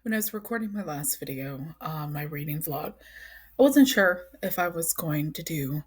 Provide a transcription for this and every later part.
When I was recording my last video, my reading vlog, I wasn't sure if I was going to do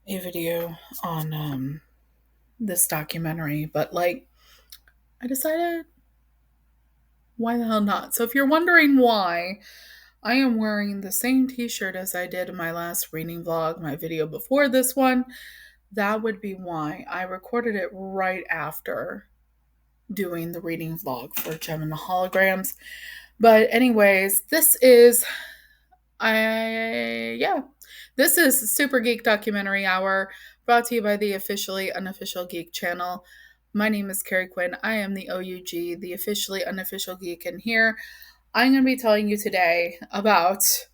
a video on this documentary, but I decided why the hell not? So if you're wondering why, I am wearing the same t-shirt as I did in my last reading vlog, my video before this one. That would be why. I recorded it right after doing the reading vlog for Gem and the Holograms. But anyways, I this is Super Geek Documentary Hour, brought to you by the officially unofficial geek channel. My name is Carrie Quinn. I am the OUG, the officially unofficial geek, and here I'm going to be telling you today about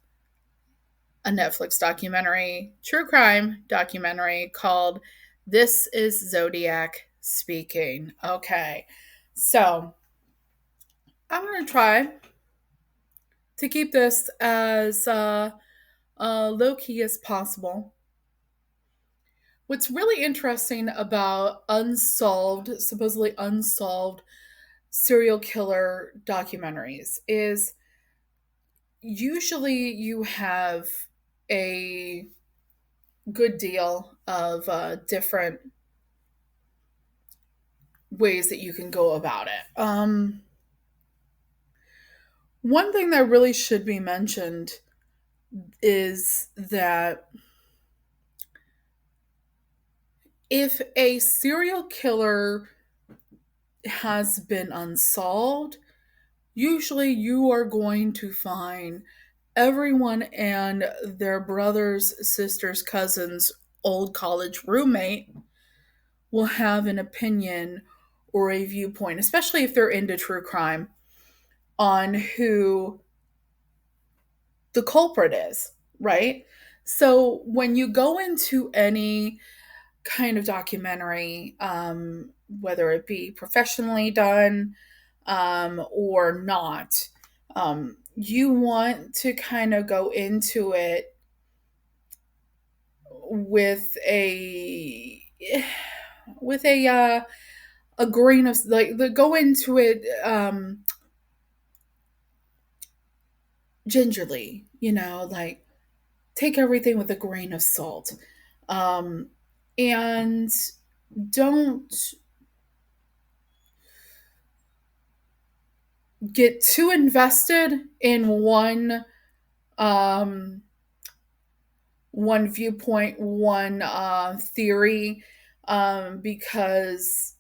a Netflix documentary, true crime documentary called This is Zodiac Speaking. Okay, so I'm going to try to keep this as low key as possible. What's really interesting about supposedly unsolved serial killer documentaries is usually you have a good deal of different ways that you can go about it. One thing that really should be mentioned is that if a serial killer has been unsolved, usually you are going to find everyone and their brothers, sisters, cousins, old college roommate will have an opinion or a viewpoint, especially if they're into true crime, on who the culprit is, right? So when you go into any kind of documentary, whether it be professionally done or not, you want to kind of go into it with a grain of go into it gingerly, like take everything with a grain of salt, um, and don't get too invested in um, one viewpoint, one theory, because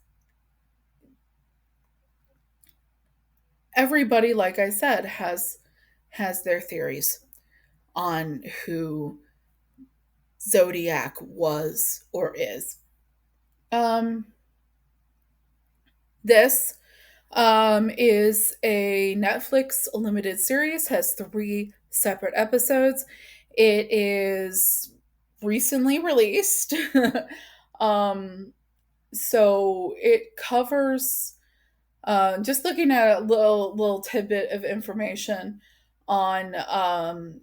everybody, like I said, has their theories on who Zodiac was or is. Um, this is a Netflix limited series, has 3 separate episodes. It is recently released. um, so it covers, just looking at a little tidbit of information on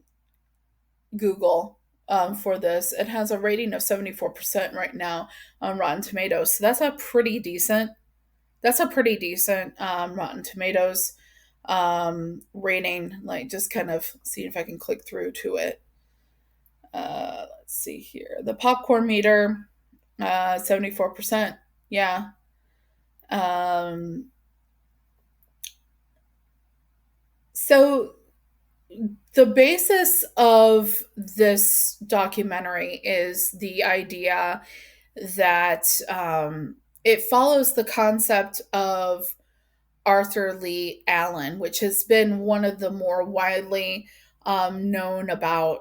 Google for this. It has a rating of 74% right now on Rotten Tomatoes. So that's a pretty decent Rotten Tomatoes rating. Like, just kind of seeing if I can click through to it. Let's see here. The popcorn meter, 74%. Yeah. Um, so the basis of this documentary is the idea that it follows the concept of Arthur Lee Allen, which has been one of the more widely known about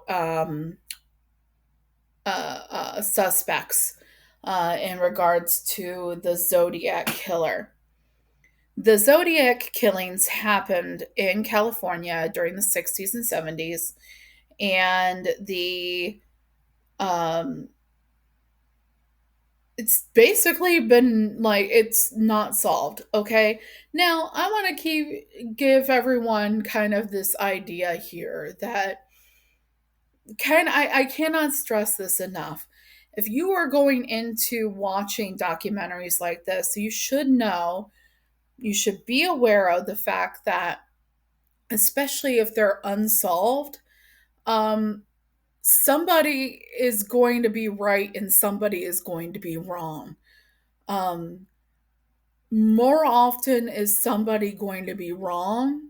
suspects in regards to the Zodiac killer. The Zodiac killings happened in California during the 60s and 70s, and um, it's basically been like it's not solved. Okay, now I want to give everyone kind of this idea here that I cannot stress this enough. If you are going into watching documentaries like this, you should be aware of the fact that especially if they're unsolved, um, somebody is going to be right and somebody is going to be wrong. Um, More often is somebody going to be wrong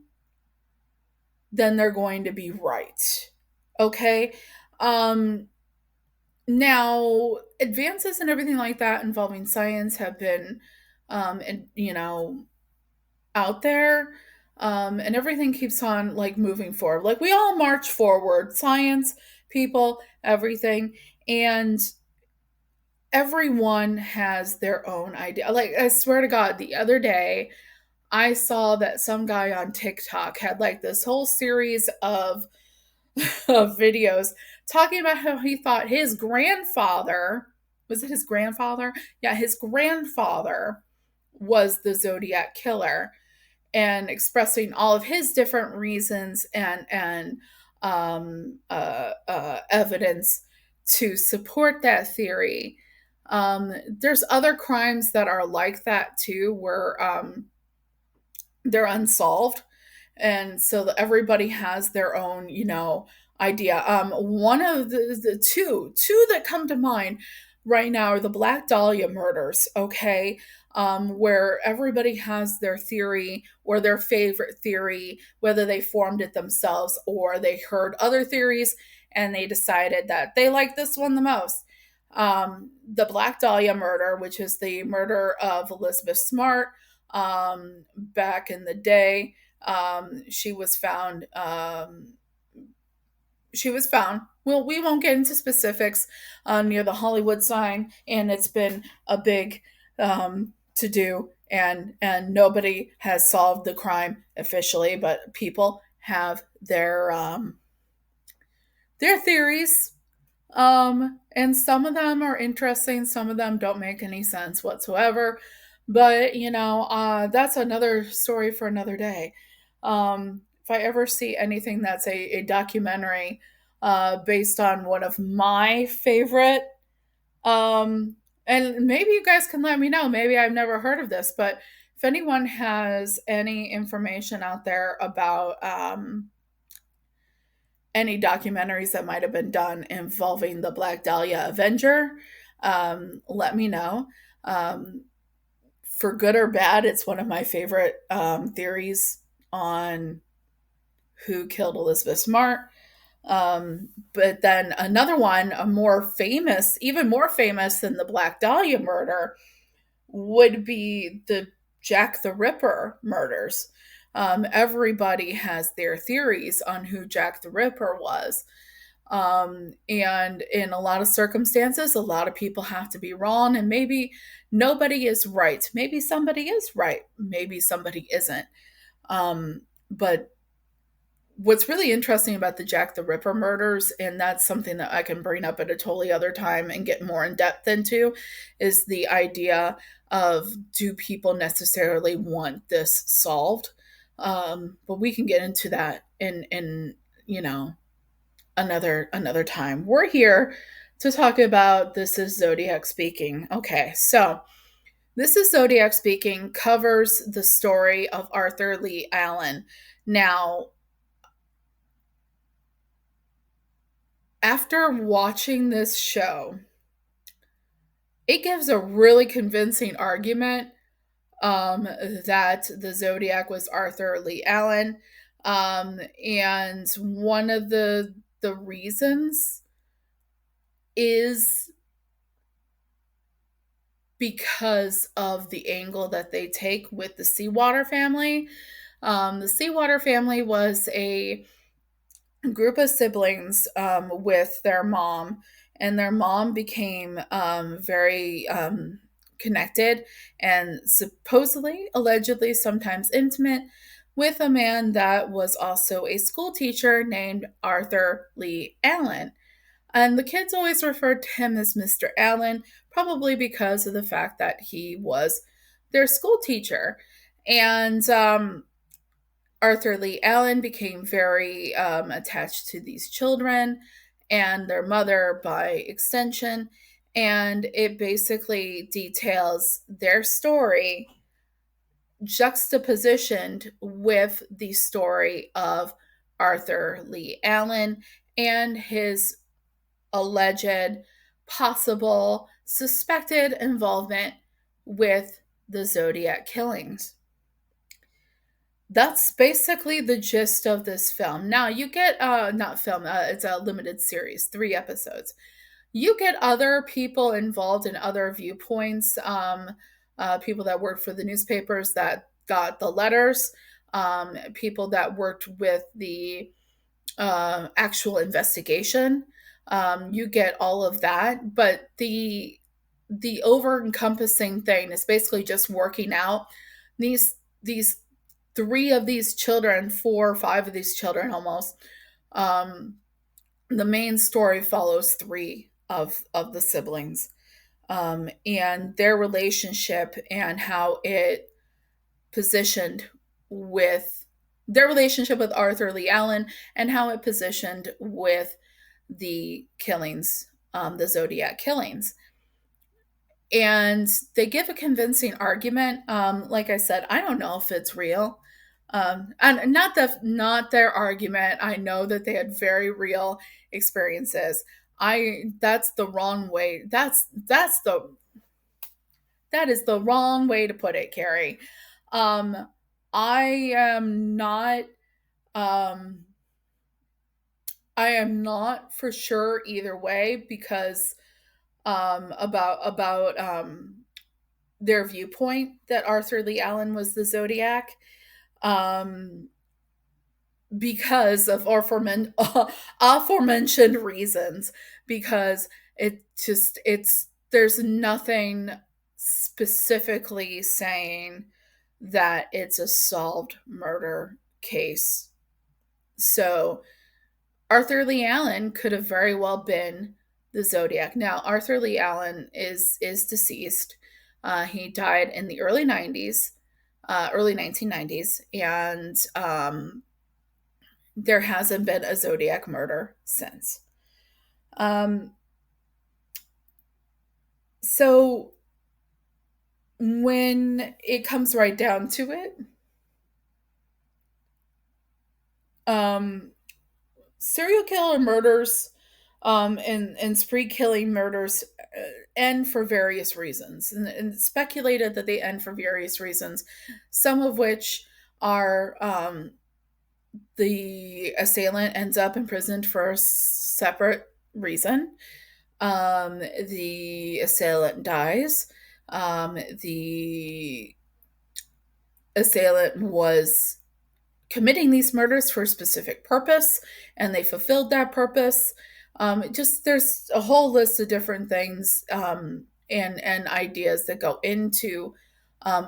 than they're going to be right. Okay. Um, Now, advances and everything like that involving science have been, and out there, and everything keeps on like moving forward. Like we all march forward, science, people, everything, and everyone has their own idea. Like I swear to God, the other day I saw that some guy on TikTok had like this whole series of videos talking about how he thought his grandfather, was it his grandfather? Yeah, his grandfather was the Zodiac killer, and expressing all of his different reasons and evidence to support that theory. There's other crimes that are like that too, where they're unsolved, and so everybody has their own idea. One of the two that come to mind right now are the Black Dahlia murders. Okay. Where everybody has their theory or their favorite theory, whether they formed it themselves or they heard other theories and they decided that they like this one the most. The Black Dahlia murder, which is the murder of Elizabeth Smart, back in the day. She was found. Well, we won't get into specifics, near the Hollywood sign, and it's been a big to do, and nobody has solved the crime officially, but people have their theories, and some of them are interesting, some of them don't make any sense whatsoever. But, that's another story for another day. If I ever see anything that's a documentary based on one of my favorite, and maybe you guys can let me know, maybe I've never heard of this, but if anyone has any information out there about any documentaries that might have been done involving the Black Dahlia Avenger, let me know. Um, for good or bad, it's one of my favorite theories on who killed Elizabeth Smart. But then another one, a more famous, even more famous than the Black Dahlia murder, would be the Jack the Ripper murders. Everybody has their theories on who Jack the Ripper was. And in a lot of circumstances, a lot of people have to be wrong, and maybe nobody is right. Maybe somebody is right. Maybe somebody isn't. But what's really interesting about the Jack the Ripper murders, and that's something that I can bring up at a totally other time and get more in depth into, is the idea of, do people necessarily want this solved? But we can get into that in another time. We're here to talk about This Is Zodiac Speaking. Okay, so This Is Zodiac Speaking covers the story of Arthur Lee Allen. Now, after watching this show, it gives a really convincing argument that the Zodiac was Arthur Lee Allen. And one of the reasons is because of the angle that they take with the Seawater family. The Seawater family was a group of siblings with their mom, and their mom became very connected and supposedly, allegedly, sometimes intimate with a man that was also a school teacher named Arthur Lee Allen. And the kids always referred to him as Mr. Allen, probably because of the fact that he was their school teacher. And Arthur Lee Allen became very attached to these children and their mother by extension. And it basically details their story juxtapositioned with the story of Arthur Lee Allen and his alleged, possible, suspected involvement with the Zodiac killings. That's basically the gist of this film. Now you get not film, it's a limited series, 3 episodes. You get other people involved in other viewpoints, people that worked for the newspapers that got the letters, people that worked with the actual investigation. You get all of that, but the over encompassing thing is basically just working out these 3 of these children, 4 or 5 of these children almost. Um, the main story follows 3 of the siblings, and their relationship and how it positioned with their relationship with Arthur Lee Allen and how it positioned with the killings, the Zodiac killings. And they give a convincing argument. Like I said, I don't know if it's real. And not their argument. I know that they had very real experiences. I that's the wrong way. That is the wrong way to put it, Carrie. Um, I am not um, I am not for sure either way because about their viewpoint that Arthur Lee Allen was the Zodiac, um, because of aforementioned reasons. Because it's there's nothing specifically saying that it's a solved murder case. So Arthur Lee Allen could have very well been the Zodiac. Now, Arthur Lee Allen is deceased. He died in the early 90s, early 1990s, and there hasn't been a Zodiac murder since. Um, so when it comes right down to it, um, serial killer murders, and spree killing murders end for various reasons, and speculated that they end for various reasons, some of which are the assailant ends up imprisoned for a separate reason. The assailant dies. The assailant was committing these murders for a specific purpose and they fulfilled that purpose. Just there's a whole list of different things, and ideas that go into,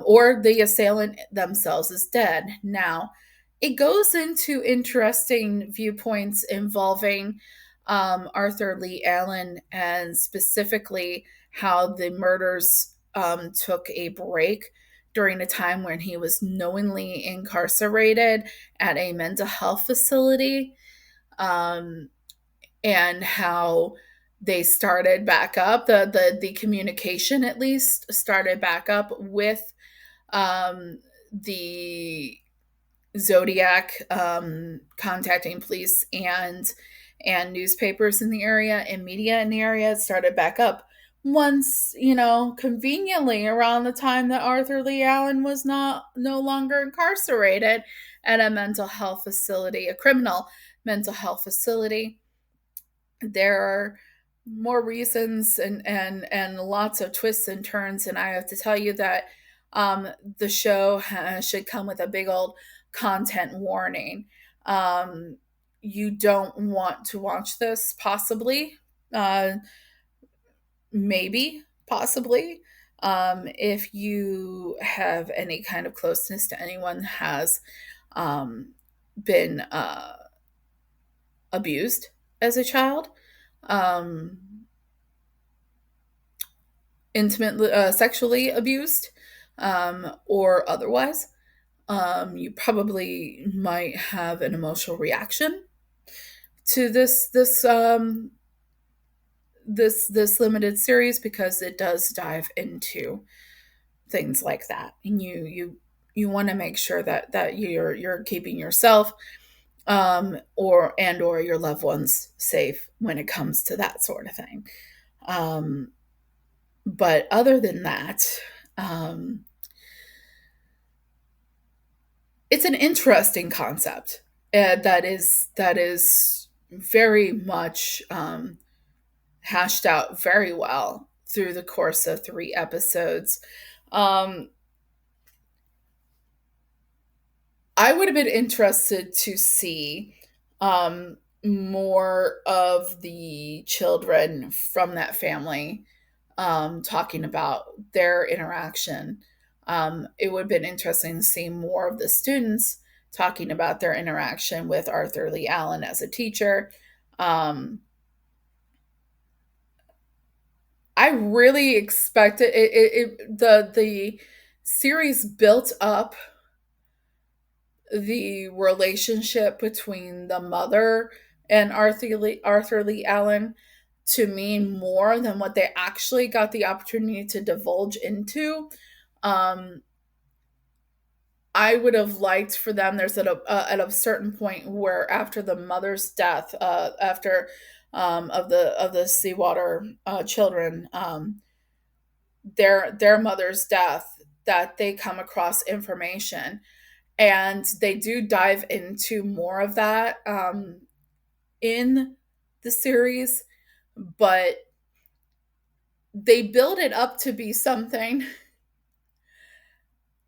or the assailant themselves is dead. Now, it goes into interesting viewpoints involving Arthur Lee Allen and specifically how the murders took a break during a time when he was knowingly incarcerated at a mental health facility, um, and how they started back up. The communication at least started back up with the Zodiac, contacting police and newspapers in the area and media in the area. It started back up once, conveniently around the time that Arthur Lee Allen was no longer incarcerated at a mental health facility, a criminal mental health facility. There are more reasons and lots of twists and turns, and I have to tell you that the show should come with a big old content warning. You don't want to watch this, possibly, uh, maybe, possibly, if you have any kind of closeness to anyone that has been abused as a child, um, intimately, sexually abused, or otherwise. You probably might have an emotional reaction to this limited series because it does dive into things like that, and you want to make sure that you're keeping yourself or your loved ones safe when it comes to that sort of thing. Um, but other than that, um, it's an interesting concept that is very much hashed out very well through the course of 3 episodes. Um, I would have been interested to see more of the children from that family talking about their interaction. It would have been interesting to see more of the students talking about their interaction with Arthur Lee Allen as a teacher. Um, I really expected the series built up the relationship between the mother and Arthur Lee Allen to mean more than what they actually got the opportunity to divulge into. Um, I would have liked for them. There's at a certain point where after the mother's death, after of the seawater children, their mother's death, that they come across information, and they do dive into more of that in the series, but they build it up to be something,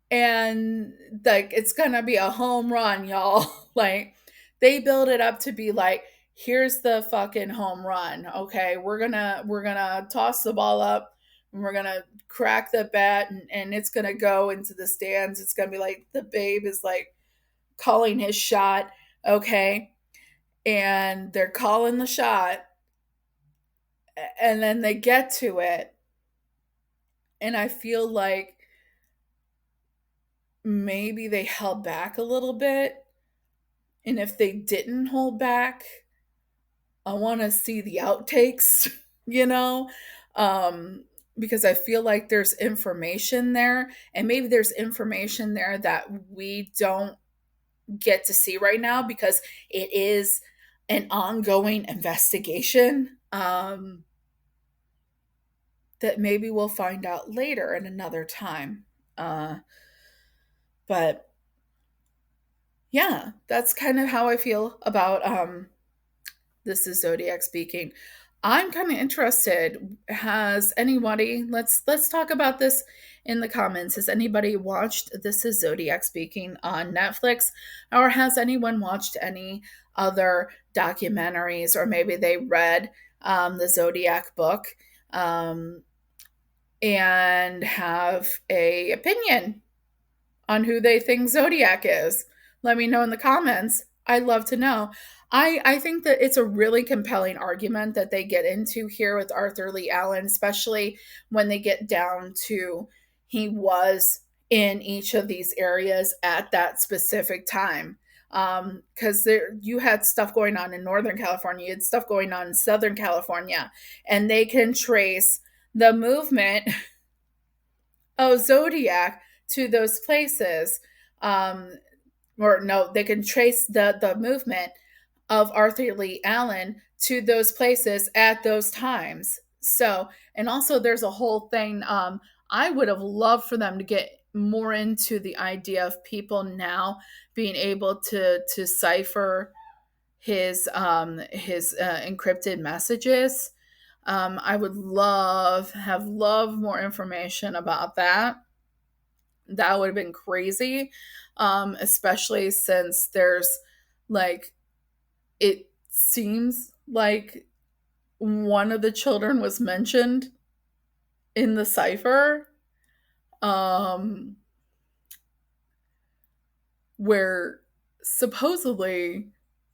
and like it's gonna be a home run, y'all. Like they build it up to be like, here's the fucking home run. Okay, we're gonna toss the ball up and we're gonna crack the bat, and it's gonna go into the stands. It's gonna be like the babe is like calling his shot. Okay, and they're calling the shot, and then they get to it, and I feel like maybe they held back a little bit. And if they didn't hold back, I want to see the outtakes, you know? Um, because I feel like there's information there, and maybe there's information there that we don't get to see right now because it is an ongoing investigation, that maybe we'll find out later in another time. Uh, but yeah, that's kind of how I feel about this is Zodiac speaking. I'm kind of interested. Has anybody, let's talk about this in the comments. Has anybody watched This is Zodiac Speaking on Netflix, or has anyone watched any other documentaries, or maybe they read the Zodiac book um, and have a opinion on who they think Zodiac is? Let me know in the comments. I'd love to know. I think that it's a really compelling argument that they get into here with Arthur Lee Allen, especially when they get down to he was in each of these areas at that specific time. Because there you had stuff going on in Northern California, you had stuff going on in Southern California, and they can trace the movement of Zodiac to those places. Um, or no, they can trace the movement of Arthur Lee Allen to those places at those times. So, and also there's a whole thing. I would have loved for them to get more into the idea of people now being able to cipher his encrypted messages. I would have loved more information about that. That would have been crazy, especially since there's like, it seems like one of the children was mentioned in the cipher, um, where supposedly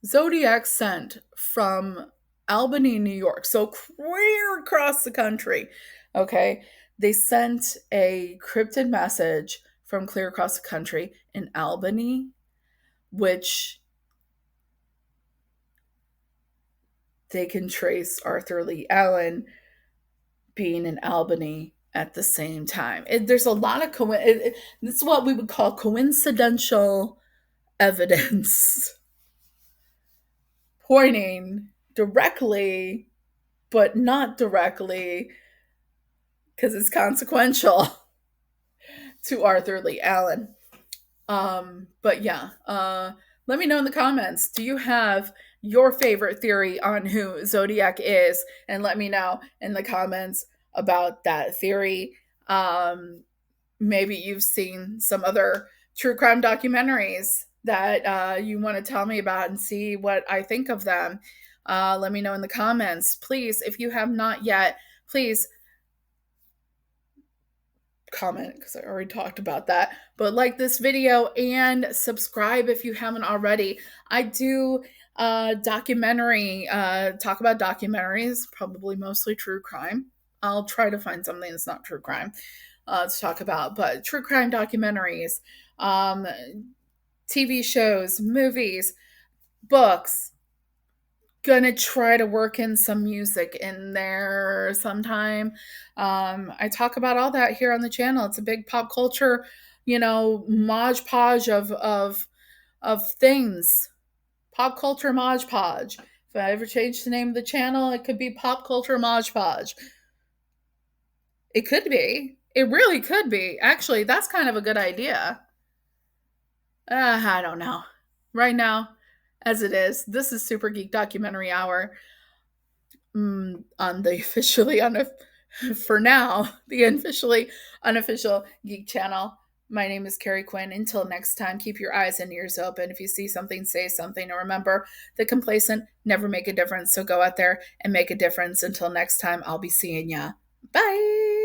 Zodiac sent from Albany, New York, so clear across the country. Okay, they sent a cryptid message from clear across the country in Albany, which they can trace Arthur Lee Allen being in Albany at the same time. There's a lot of this is what we would call coincidental evidence pointing directly, but not directly, because it's consequential to Arthur Lee Allen. But yeah, let me know in the comments. Do you have your favorite theory on who Zodiac is? And let me know in the comments about that theory. Maybe you've seen some other true crime documentaries that you want to tell me about and see what I think of them. Let me know in the comments. Please, if you have not yet, please comment, because I already talked about that, but like this video and subscribe if you haven't already. I do documentary talk about documentaries, probably mostly true crime. I'll try to find something that's not true crime to talk about, but true crime documentaries, um, TV shows, movies, books. Gonna try to work in some music in there sometime. I talk about all that here on the channel. It's a big pop culture, modge podge of things. Pop culture modge podge. If I ever change the name of the channel, it could be Pop Culture Modge Podge. It could be. It really could be. Actually, that's kind of a good idea. I don't know. Right now, as it is, this is Super Geek Documentary Hour. On the for now, the officially unofficial Geek channel. My name is Carrie Quinn. Until next time, keep your eyes and ears open. If you see something, say something. And remember, the complacent never make a difference. So go out there and make a difference. Until next time, I'll be seeing ya. Bye.